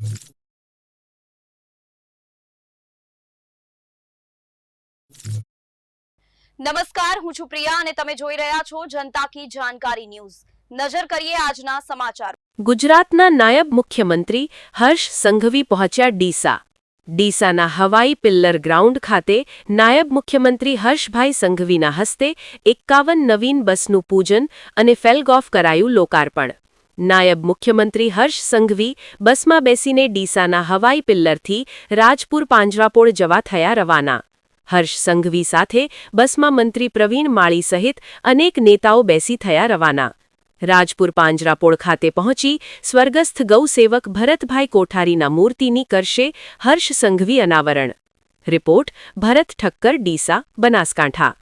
નમસ્કાર, હું છું પ્રિયા અને તમે જોઈ રહ્યા છો જનતા કી જાણકારી ન્યૂઝ। નજર કરીએ આજના સમાચાર। ગુજરાતના નાયબ મુખ્યમંત્રી હર્ષ સંઘવી પહોંચ્યા ડીસા। ડીસાના હવાઈ પિલ્લર ગ્રાઉન્ડ ખાતે નાયબ મુખ્યમંત્રી હર્ષભાઈ સંઘવીના હસ્તે 51 નવીન બસનું પૂજન અને ફ્લેગ-ઓફ કરાયું લોકાર્પણ। નાયબ મુખ્યમંત્રી હર્ષ સંઘવી બસમાં બેસીને ડીસાના હવાઈ પિલ્લરથી રાજપુર પાંજરાપોળ જવા થયા રવાના। હર્ષ સંઘવી સાથે બસમાં મંત્રી પ્રવીણ માળી સહિત અનેક નેતાઓ બેસી થયા રવાના। રાજપુર પાંજરાપોળ ખાતે પહોંચી સ્વર્ગસ્થ ગૌસેવક ભરતભાઈ કોઠારીના મૂર્તિની કરશે હર્ષ સંઘવી અનાવરણ। રિપોર્ટ ભરત ઠક્કર, ડીસા, બનાસકાંઠા।